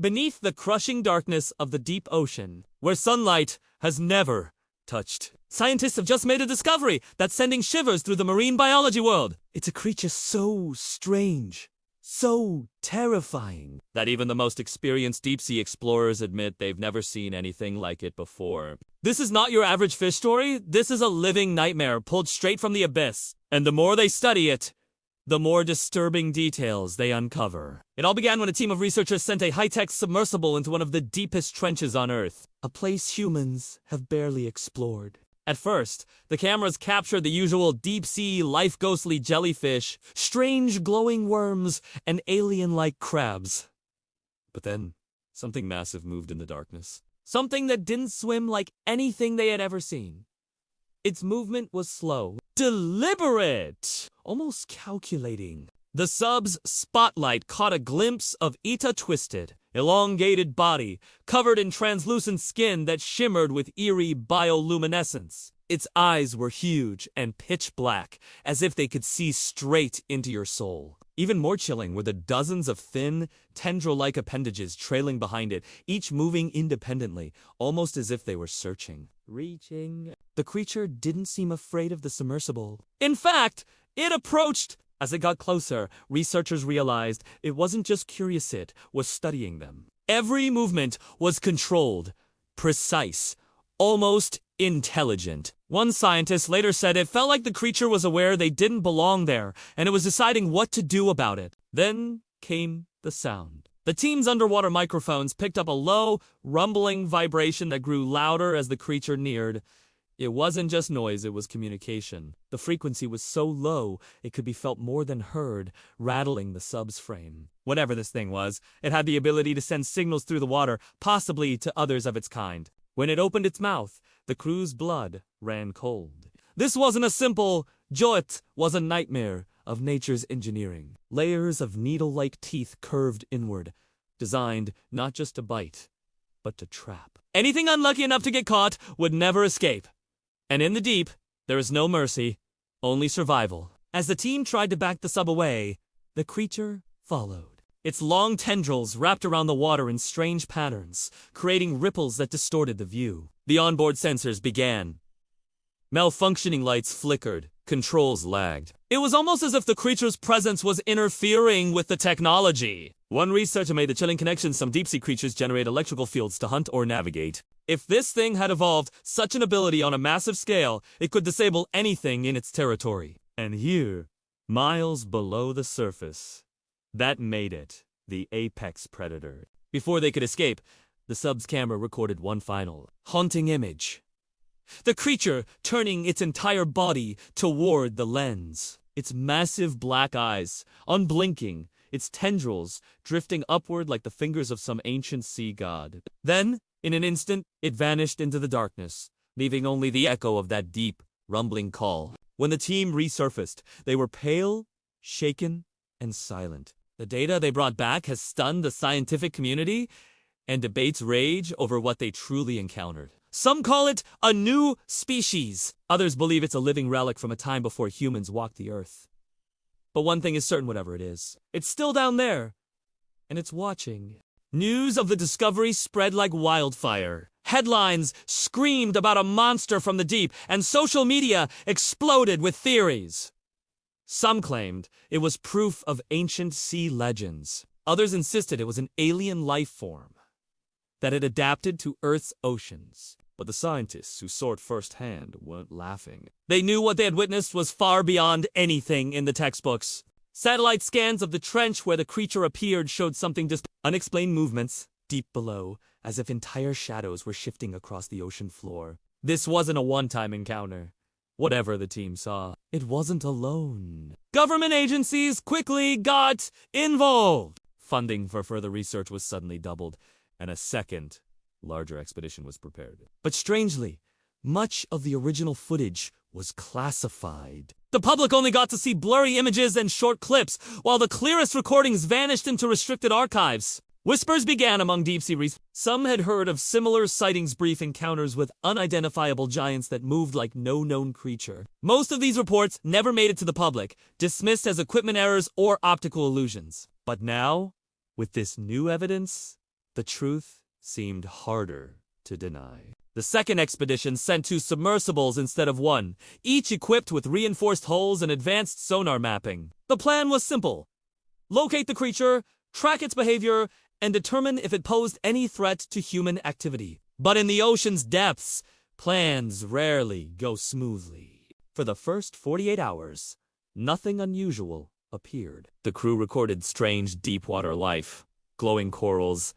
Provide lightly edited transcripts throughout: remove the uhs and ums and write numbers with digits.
beneath the crushing darkness of the deep ocean, where sunlight has never touched. Scientists have just made a discovery that's sending shivers through the marine biology world. It's a creature so strange, so terrifying, that even the most experienced deep-sea explorers admit they've never seen anything like it before. This is not your average fish story. This is a living nightmare pulled straight from the abyss. And the more they study it, the more disturbing details they uncover. It all began when a team of researchers sent a high-tech submersible into one of the deepest trenches on Earth, a place humans have barely explored. At first, the cameras captured the usual deep-sea, life-ghostly jellyfish, strange glowing worms, and alien-like crabs. But then, something massive moved in the darkness. Something that didn't swim like anything they had ever seen. Its movement was slow, deliberate, almost calculating. The sub's spotlight caught a glimpse of Ita Twisted, elongated body, covered in translucent skin that shimmered with eerie bioluminescence. Its eyes were huge and pitch black, as if they could see straight into your soul. Even more chilling were the dozens of thin, tendril-like appendages trailing behind it, each moving independently, almost as if they were searching, reaching. The creature didn't seem afraid of the submersible. In fact, it approached. As it got closer, researchers realized it wasn't just curious, it was studying them. Every movement was controlled, precise, almost intelligent. One scientist later said it felt like the creature was aware they didn't belong there, and it was deciding what to do about it. Then came the sound. The team's underwater microphones picked up a low, rumbling vibration that grew louder as the creature neared. It wasn't just noise, it was communication. The frequency was so low, it could be felt more than heard, rattling the sub's frame. Whatever this thing was, it had the ability to send signals through the water, possibly to others of its kind. When it opened its mouth, the crew's blood ran cold. This wasn't a simple jolt, it was a nightmare of nature's engineering. Layers of needle-like teeth curved inward, designed not just to bite, but to trap. Anything unlucky enough to get caught would never escape. And in the deep, there is no mercy, only survival. As the team tried to back the sub away, the creature followed. Its long tendrils wrapped around the water in strange patterns, creating ripples that distorted the view. The onboard sensors began. Malfunctioning lights flickered, controls lagged. It was almost as if the creature's presence was interfering with the technology. One researcher made the chilling connection: some deep-sea creatures generate electrical fields to hunt or navigate. If this thing had evolved such an ability on a massive scale, it could disable anything in its territory. And here, miles below the surface, that made it the apex predator. Before they could escape, the sub's camera recorded one final, haunting image. The creature turning its entire body toward the lens. Its massive black eyes, unblinking, its tendrils drifting upward like the fingers of some ancient sea god. Then, in an instant, it vanished into the darkness, leaving only the echo of that deep, rumbling call. When the team resurfaced, they were pale, shaken, and silent. The data they brought back has stunned the scientific community, and debates rage over what they truly encountered. Some call it a new species. Others believe it's a living relic from a time before humans walked the earth. But one thing is certain, whatever it is, it's still down there, and it's watching. News of the discovery spread like wildfire. Headlines screamed about a monster from the deep, and social media exploded with theories. Some claimed it was proof of ancient sea legends. Others insisted it was an alien life form that had adapted to Earth's oceans. But the scientists who saw it firsthand weren't laughing. They knew what they had witnessed was far beyond anything in the textbooks. Satellite scans of the trench where the creature appeared showed something just unexplained movements deep below, as if entire shadows were shifting across the ocean floor. This wasn't a one-time encounter. Whatever the team saw, it wasn't alone. Government agencies quickly got involved. Funding for further research was suddenly doubled, and a second, larger expedition was prepared. But strangely, much of the original footage was classified. The public only got to see blurry images and short clips, while the clearest recordings vanished into restricted archives. Whispers began among deep-sea researchers. Some had heard of similar sightings, brief encounters with unidentifiable giants that moved like no known creature. Most of these reports never made it to the public, dismissed as equipment errors or optical illusions. But now, with this new evidence, The truth seemed harder to deny. The second expedition sent 2 submersibles instead of 1, each equipped with reinforced hulls and advanced sonar mapping. The plan was simple: locate the creature, track its behavior, and determine if it posed any threat to human activity. But in the ocean's depths, plans rarely go smoothly. For the first 48 hours, nothing unusual appeared. The crew recorded strange deep-water life, glowing corals,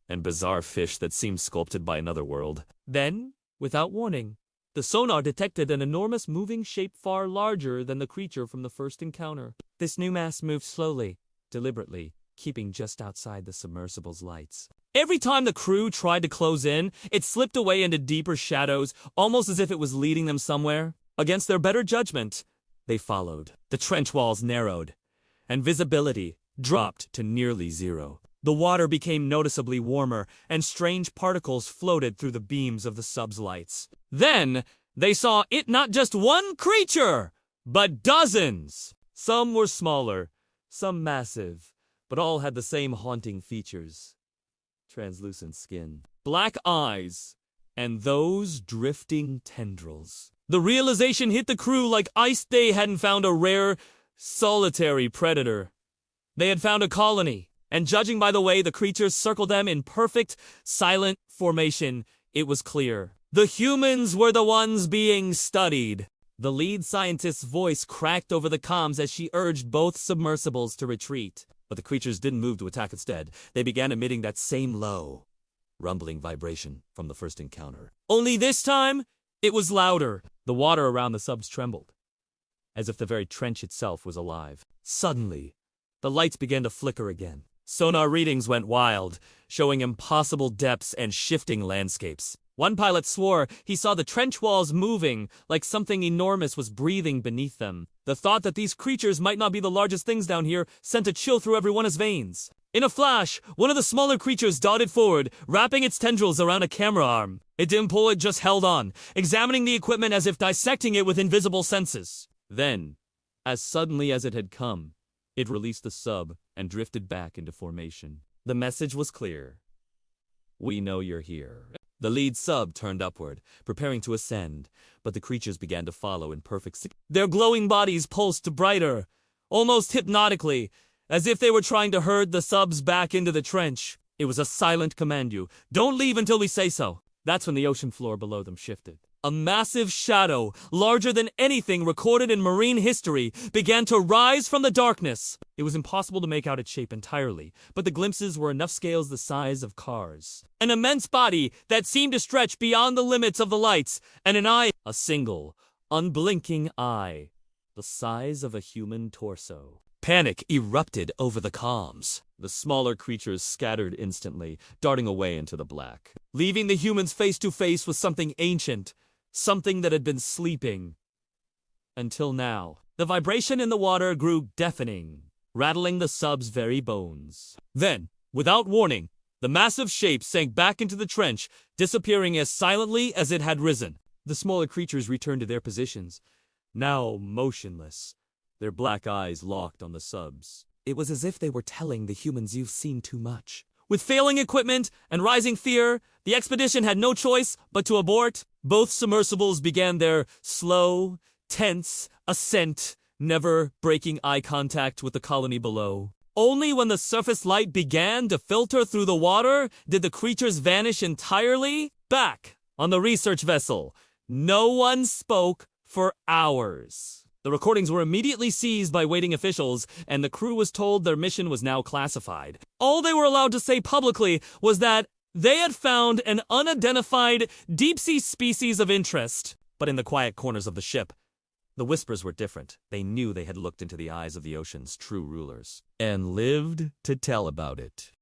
and bizarre fish that seemed sculpted by another world. Then, without warning, the sonar detected an enormous moving shape far larger than the creature from the first encounter. This new mass moved slowly, deliberately, keeping just outside the submersible's lights. Every time the crew tried to close in, it slipped away into deeper shadows, almost as if it was leading them somewhere. Against their better judgment, they followed. The trench walls narrowed, and visibility dropped to nearly zero. The water became noticeably warmer, and strange particles floated through the beams of the sub's lights. Then, they saw it not just one creature, but dozens! Some were smaller, some massive, but all had the same haunting features. Translucent skin, black eyes, and those drifting tendrils. The realization hit the crew like ice they hadn't found a rare, solitary predator. They had found a colony, and judging by the way the creatures circled them in perfect, silent formation, it was clear. The humans were the ones being studied. The lead scientist's voice cracked over the comms as she urged both submersibles to retreat. But the creatures didn't move to attack instead. They began emitting that same low, rumbling vibration from the first encounter. Only this time, it was louder. The water around the subs trembled, as if the very trench itself was alive. Suddenly, the lights began to flicker again. Sonar readings went wild, showing impossible depths and shifting landscapes. One pilot swore he saw the trench walls moving, like something enormous was breathing beneath them. The thought that these creatures might not be the largest things down here sent a chill through everyone's veins. In a flash, one of the smaller creatures darted forward, wrapping its tendrils around a camera arm. It didn't pull, it just held on, examining the equipment as if dissecting it with invisible senses. Then, as suddenly as it had come, it released the sub and drifted back into formation. The message was clear. We know you're here. The lead sub turned upward, preparing to ascend, but the creatures began to follow in perfect sync. Their glowing bodies pulsed brighter, almost hypnotically, as if they were trying to herd the subs back into the trench. It was a silent command. Don't leave until we say so. That's when the ocean floor below them shifted. A massive shadow, larger than anything recorded in marine history, began to rise from the darkness. It was impossible to make out its shape entirely, but the glimpses were enough scales the size of cars. An immense body that seemed to stretch beyond the limits of the lights, and an eye, a single, unblinking eye, the size of a human torso. Panic erupted over the comms. The smaller creatures scattered instantly, darting away into the black, leaving the humans face to face with something ancient, something that had been sleeping. Until now, the vibration in the water grew deafening, rattling the sub's very bones. Then, without warning, the massive shape sank back into the trench, disappearing as silently as it had risen. The smaller creatures returned to their positions, now motionless, their black eyes locked on the subs. It was as if they were telling the humans you've seen too much. With failing equipment and rising fear, the expedition had no choice but to abort. Both submersibles began their slow, tense ascent, never breaking eye contact with the colony below. Only when the surface light began to filter through the water did the creatures vanish entirely. Back on the research vessel, no one spoke for hours. The recordings were immediately seized by waiting officials, and the crew was told their mission was now classified. All they were allowed to say publicly was that they had found an unidentified deep-sea species of interest. But in the quiet corners of the ship, the whispers were different. They knew they had looked into the eyes of the ocean's true rulers, and lived to tell about it.